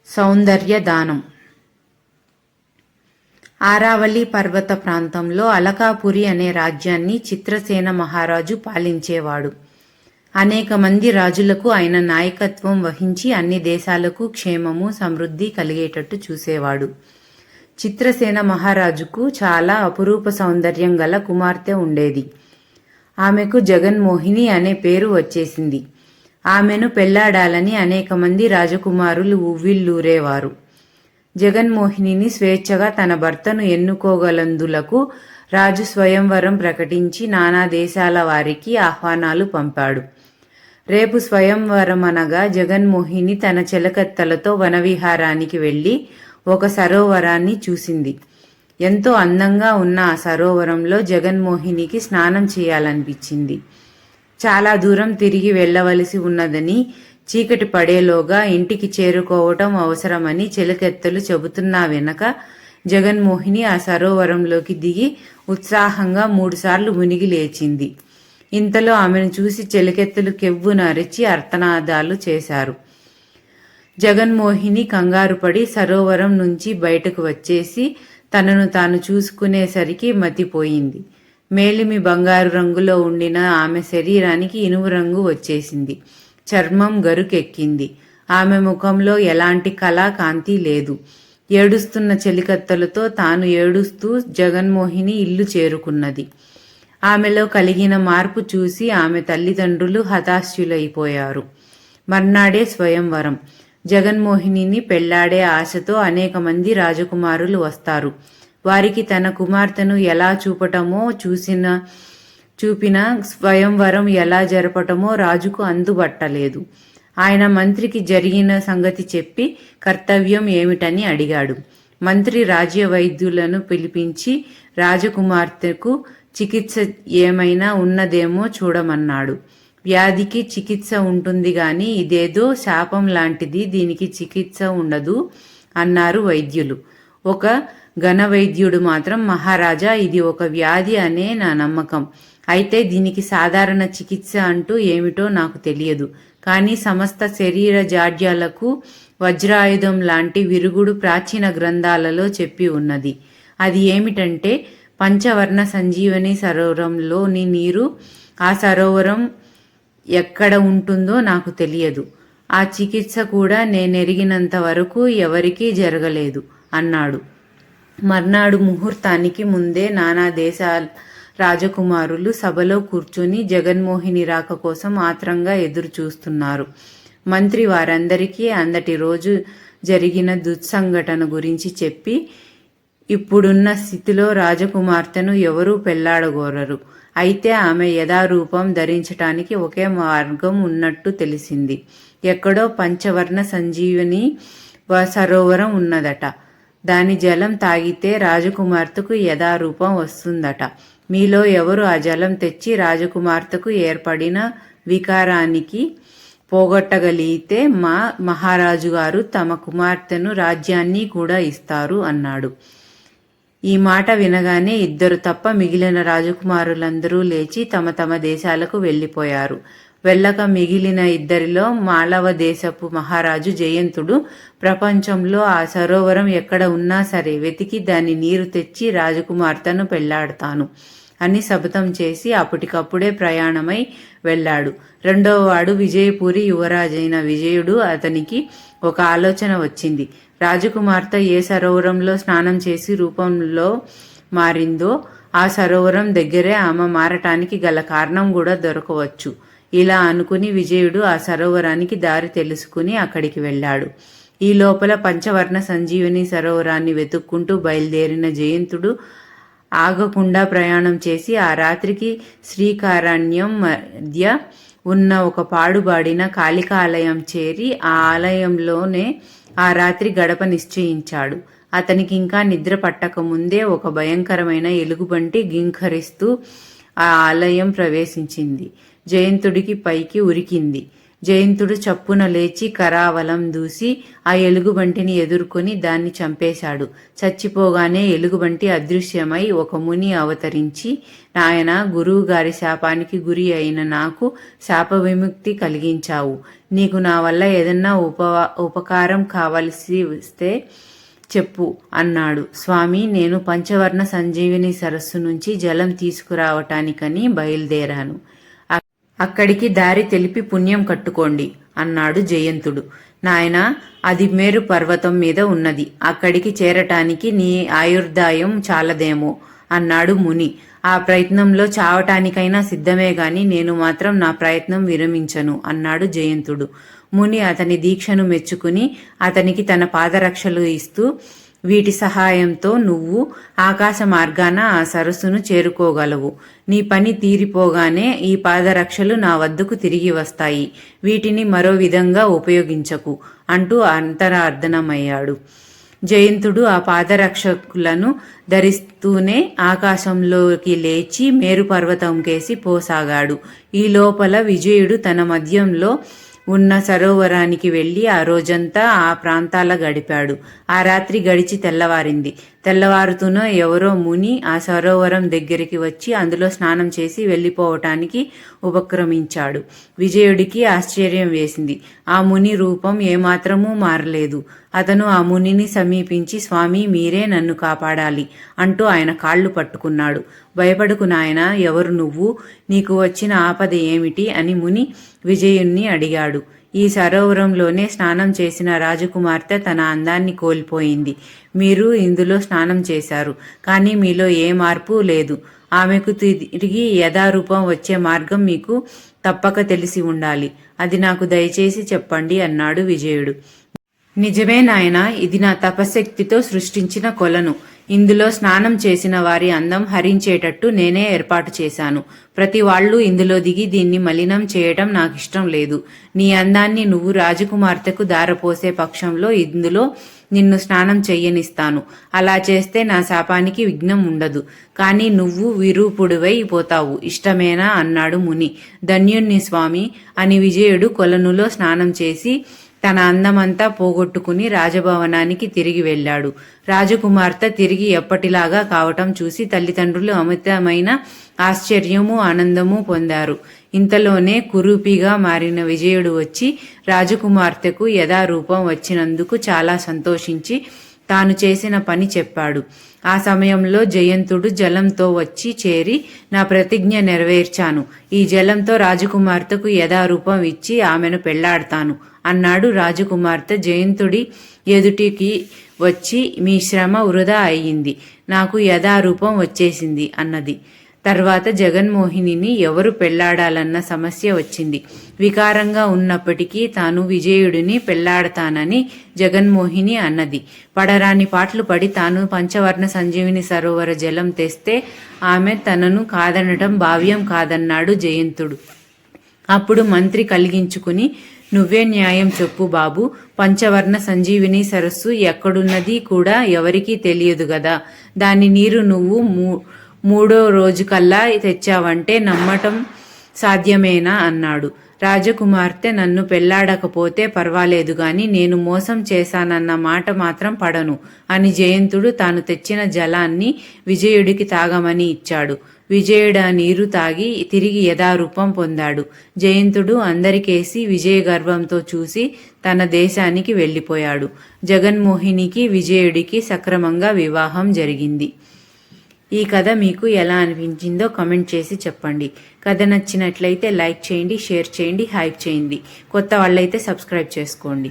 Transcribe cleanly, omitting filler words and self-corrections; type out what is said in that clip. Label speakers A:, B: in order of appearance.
A: సౌందర్య దానం. ఆరావళి పర్వత ప్రాంతంలో అలకాపురి అనే రాజ్యాన్ని చిత్రసేన మహారాజు పాలించేవాడు. అనేక మంది రాజులకు ఆయన నాయకత్వం వహించి అన్ని దేశాలకు క్షేమము సమృద్ధి కలిగేటట్టు చూసేవాడు. చిత్రసేన మహారాజుకు చాలా అపురూప సౌందర్యం గల కుమార్తె ఉండేది. ఆమెకు జగన్మోహిని అనే పేరు వచ్చేసింది. ఆమెను పెళ్లాడాలని అనేక మంది రాజకుమారులు ఉవ్విళ్ళూరేవారు. జగన్మోహినిని స్వేచ్ఛగా తన భర్తను ఎన్నుకోగలందులకు రాజు స్వయంవరం ప్రకటించి నానా దేశాల వారికి ఆహ్వానాలు పంపాడు. రేపు స్వయంవరమనగా జగన్మోహిని తన చెలకత్తలతో వనవిహారానికి వెళ్ళి ఒక సరోవరాన్ని చూసింది. ఎంతో అందంగా ఉన్న ఆ సరోవరంలో జగన్మోహినికి స్నానం చేయాలనిపించింది. చాలా దూరం తిరిగి వెళ్ళవలసి ఉన్నదని, చీకటి పడేలోగా ఇంటికి చేరుకోవటం అవసరమని చెలకెత్తలు చెబుతున్నా వెనక జగన్మోహిని ఆ సరోవరంలోకి దిగి ఉత్సాహంగా 3 సార్లు మునిగి లేచింది. ఇంతలో ఆమెను చూసి చెలకెత్తలు కెవ్వున అరిచి అర్తనాదాలు చేశారు. జగన్మోహిని కంగారుపడి సరోవరం నుంచి బయటకు వచ్చేసి తనను తాను చూసుకునేసరికి మతిపోయింది. మేలిమి బంగారు రంగులో ఉండిన ఆమె శరీరానికి ఇనుము రంగు వచ్చేసింది. చర్మం గరుకెక్కింది. ఆమె ముఖంలో ఎలాంటి కళా కాంతి లేదు. ఏడుస్తున్న చెలికత్తలతో తాను ఏడుస్తూ జగన్మోహిని ఇల్లు చేరుకున్నది. ఆమెలో కలిగిన మార్పు చూసి ఆమె తల్లిదండ్రులు హతాశులైపోయారు. మర్నాడే స్వయంవరం. జగన్మోహినిని పెళ్లాడే ఆశతో అనేక మంది రాజకుమారులు వస్తారు. వారికి తన కుమార్తెను ఎలా చూపటమో చూపిన స్వయంవరం ఎలా జరపటమో రాజుకు అందుబట్టలేదు. ఆయన మంత్రికి జరిగిన సంగతి చెప్పి కర్తవ్యం ఏమిటని అడిగాడు. మంత్రి రాజ్య వైద్యులను పిలిపించి రాజకుమార్తెకు చికిత్స ఏమైనా ఉన్నదేమో చూడమన్నాడు. వ్యాధికి చికిత్స ఉంటుంది గాని ఇదేదో శాపం లాంటిది, దీనికి చికిత్స ఉండదు అన్నారు వైద్యులు. ఒక ఘన వైద్యుడు మాత్రం, మహారాజా, ఇది ఒక వ్యాధి అనే నా నమ్మకం. అయితే దీనికి సాధారణ చికిత్స అంటూ ఏమిటో నాకు తెలియదు. కానీ సమస్త శరీర జాడ్యాలకు వజ్రాయుధం లాంటి విరుగుడు ప్రాచీన గ్రంథాలలో చెప్పి ఉన్నది. అది ఏమిటంటే పంచవర్ణ సంజీవని సరోవరంలోని నీరు. ఆ సరోవరం ఎక్కడ ఉంటుందో నాకు తెలియదు. ఆ చికిత్స కూడా నేనెరిగినంత వరకు ఎవరికీ జరగలేదు అన్నాడు. మర్నాడు ముహూర్తానికి ముందే నానా దేశాల రాజకుమారులు సభలో కూర్చుని జగన్మోహిని రాక కోసం ఆత్రంగా ఎదురు చూస్తున్నారు. మంత్రి వారందరికీ అందటి రోజు జరిగిన దుస్సంఘటన గురించి చెప్పి, ఇప్పుడున్న స్థితిలో రాజకుమార్తెను ఎవరూ పెళ్లాడగోరరు. అయితే ఆమె యథారూపం ధరించటానికి ఒకే మార్గం ఉన్నట్టు తెలిసింది. ఎక్కడో పంచవర్ణ సంజీవని సరోవరం ఉన్నదట. దాని జలం తాగితే రాజకుమార్తెకు యథారూపం వస్తుందట. మీలో ఎవరు ఆ జలం తెచ్చి రాజకుమార్తెకు ఏర్పడిన వికారానికి పోగొట్టగలిగితే మహారాజు గారు తమ కుమార్తెను రాజ్యాన్ని కూడా ఇస్తారు అన్నాడు. ఈ మాట వినగానే 2 తప్ప మిగిలిన రాజకుమారులందరూ లేచి తమ తమ దేశాలకు వెళ్ళిపోయారు. వెళ్ళక మిగిలిన 2లో మాళవ దేశపు మహారాజు జయంతుడు, ప్రపంచంలో ఆ సరోవరం ఎక్కడ ఉన్నా సరే వెతికి దాని నీరు తెచ్చి రాజకుమార్తెను పెళ్లాడతాను అని శపథం చేసి అప్పటికప్పుడే ప్రయాణమై వెళ్ళాడు. 2వవాడు విజయపురి యువరాజైన విజయుడు. అతనికి ఒక ఆలోచన వచ్చింది. రాజకుమార్తె ఏ సరోవరంలో స్నానం చేసి రూపంలో మారిందో ఆ సరోవరం దగ్గరే ఆమె మారటానికి గల కారణం కూడా దొరకవచ్చు. ఇలా అనుకుని విజయుడు ఆ సరోవరానికి దారి తెలుసుకుని అక్కడికి వెళ్ళాడు. ఈ లోపల పంచవర్ణ సంజీవని సరోవరాన్ని వెతుక్కుంటూ బయలుదేరిన జయంతుడు ఆగకుండా ప్రయాణం చేసి ఆ రాత్రికి శ్రీకారణ్యం మధ్య ఉన్న ఒక పాడుబాడిన కాళికాలయం చేరి ఆ ఆలయంలోనే ఆ రాత్రి గడప నిశ్చయించాడు. అతనికి ఇంకా నిద్ర పట్టక ముందే ఒక భయంకరమైన ఎలుగుబంటి గింఖరిస్తూ ఆ ఆలయం ప్రవేశించింది. జయంతుడికి పైకి ఉరికింది. జయంతుడు చప్పున లేచి కరావలం దూసి ఆ ఎలుగుబంటిని ఎదుర్కొని దాన్ని చంపేశాడు. చచ్చిపోగానే ఎలుగుబంటి అదృశ్యమై ఒక ముని అవతరించి, నాయన, గురువుగారి శాపానికి గురి అయిన నాకు శాప విముక్తి కలిగించావు. నీకు నా వల్ల ఏదన్నా ఉపకారం కావలసి వస్తే చెప్పు అన్నాడు. స్వామి, నేను పంచవర్ణ సంజీవిని సరస్సు నుంచి జలం తీసుకురావటానికని బయలుదేరాను. అక్కడికి దారి తెలిపి పుణ్యం కట్టుకోండి అన్నాడు జయంతుడు. నాయనా, అది మేరు పర్వతం మీద ఉన్నది. అక్కడికి చేరటానికి నీ ఆయుర్దాయం చాలదేమో అన్నాడు ముని. ఆ ప్రయత్నంలో చావటానికైనా సిద్ధమే గాని నేను మాత్రం నా ప్రయత్నం విరమించను అన్నాడు జయంతుడు. ముని అతని దీక్షను మెచ్చుకుని అతనికి తన పాదరక్షలు ఇస్తూ, వీటి సహాయంతో నువ్వు ఆకాశ మార్గాన ఆ సరస్సును చేరుకోగలవు. నీ పని తీరిపోగానే ఈ పాదరక్షలు నా వద్దకు తిరిగి వస్తాయి. వీటిని మరో విధంగా ఉపయోగించకు అంటూ అంతరార్థనమయ్యాడు. జయంతుడు ఆ పాదరక్షకులను ధరిస్తూనే ఆకాశంలోకి లేచి మేరు పర్వతం కేసి పోసాగాడు. ఈ లోపల విజయుడు తన మధ్యంలో ఉన్న సరోవరానికి వెళ్లి ఆ రోజంతా ఆ ప్రాంతాల గడిపాడు. ఆ రాత్రి గడిచి తెల్లవారింది. తెల్లవారుతూనో ఎవరో ముని ఆ సరోవరం దగ్గరికి వచ్చి అందులో స్నానం చేసి వెళ్ళిపోవటానికి ఉపక్రమించాడు. విజయుడికి ఆశ్చర్యం వేసింది. ఆ ముని రూపం ఏమాత్రమూ మారలేదు. అతను ఆ మునిని సమీపించి, స్వామి, మీరే నన్ను కాపాడాలి అంటూ ఆయన కాళ్ళు పట్టుకున్నాడు. భయపడుకు నాయనా, ఎవరు నువ్వు? నీకు వచ్చిన ఆపద ఏమిటి అని ముని విజయుణ్ణి అడిగాడు. ఈ సరోవరంలోనే స్నానం చేసిన రాజకుమార్తె తన అందాన్ని కోల్పోయింది. మీరు ఇందులో స్నానం చేశారు, కానీ మీలో ఏ మార్పు లేదు. ఆమెకు తిరిగి యథారూపం వచ్చే మార్గం మీకు తప్పక తెలిసి ఉండాలి. అది నాకు దయచేసి చెప్పండి అన్నాడు విజయుడు. నిజమే నాయనా, ఇది నా తపశక్తితో సృష్టించిన కొలను. ఇందులో స్నానం చేసిన వారి అందం హరించేటట్టు నేనే ఏర్పాటు చేశాను. ప్రతి వాళ్ళు ఇందులో దిగి దీన్ని మలినం చేయటం నాకిష్టం లేదు. నీ అందాన్ని నువ్వు రాజకుమార్తెకు దారపోసే పక్షంలో ఇందులో నిన్ను స్నానం చెయ్యనిస్తాను. అలా చేస్తే నా శాపానికి విఘ్నం ఉండదు. కానీ నువ్వు విరూపుడివై పోతావు. ఇష్టమేనా అన్నాడు ముని. ధన్యుణ్ణి స్వామి అని విజయుడు కొలనులో స్నానం చేసి తన అందమంతా పోగొట్టుకుని రాజభవనానికి తిరిగి వెళ్ళాడు. రాజకుమార్తె తిరిగి ఎప్పటిలాగా కావటం చూసి తల్లిదండ్రులు అమితమైన ఆశ్చర్యము, ఆనందము పొందారు. ఇంతలోనే కురూపిగా మారిన విజయుడు వచ్చి రాజకుమార్తెకు యథారూపం వచ్చినందుకు చాలా సంతోషించి తాను చేసిన పని చెప్పాడు. ఆ సమయంలో జయంతుడు జలంతో వచ్చి చేరి, నా ప్రతిజ్ఞ నెరవేర్చాను. ఈ జలంతో రాజకుమార్తెకు యథారూపం ఇచ్చి ఆమెను పెళ్లాడతాను అన్నాడు. రాజకుమార్తె జయంతుడి ఎదుటికి వచ్చి, మీ శ్రమ వృధా అయ్యింది, నాకు యథారూపం వచ్చేసింది అన్నది. తర్వాత జగన్మోహినిని ఎవరు పెళ్లాడాలన్న సమస్య వచ్చింది. వికారంగా ఉన్నప్పటికీ తాను విజయుడిని పెళ్లాడతానని జగన్మోహిని అన్నది. పడరాని పాటలు పడి తాను పంచవర్ణ సంజీవిని సరోవర జలం తెస్తే ఆమె తనను కాదనటం భావ్యం కాదన్నాడు జయంతుడు. అప్పుడు మంత్రి కలిగించుకుని, నువ్వే న్యాయం చెప్పు బాబు, పంచవర్ణ సంజీవిని సరస్సు ఎక్కడున్నది కూడా ఎవరికీ తెలియదు గదా. దాని నీరు నువ్వు మూడో రోజుకల్లా తెచ్చావంటే నమ్మటం సాధ్యమేనా అన్నాడు. రాజకుమార్తె నన్ను పెళ్లాడకపోతే పర్వాలేదు గాని నేను మోసం చేశానన్న మాట మాత్రం పడను అని జయంతుడు తాను తెచ్చిన జలాన్ని విజయుడికి తాగమని ఇచ్చాడు. విజయుడు ఆ నీరు తాగి తిరిగి యథారూపం పొందాడు. జయంతుడు అందరికేసి విజయ గర్వంతో చూసి తన దేశానికి వెళ్ళిపోయాడు. జగన్మోహినికి విజయుడికి సక్రమంగా వివాహం జరిగింది. ఈ కథ మీకు ఎలా అనిపించిందో కామెంట్ చేసి చెప్పండి. కథ నచ్చినట్లయితే లైక్ చేయండి, షేర్ చేయండి, హైప్ చేయండి. కొత్త వాళ్ళైతే సబ్స్క్రైబ్ చేసుకోండి.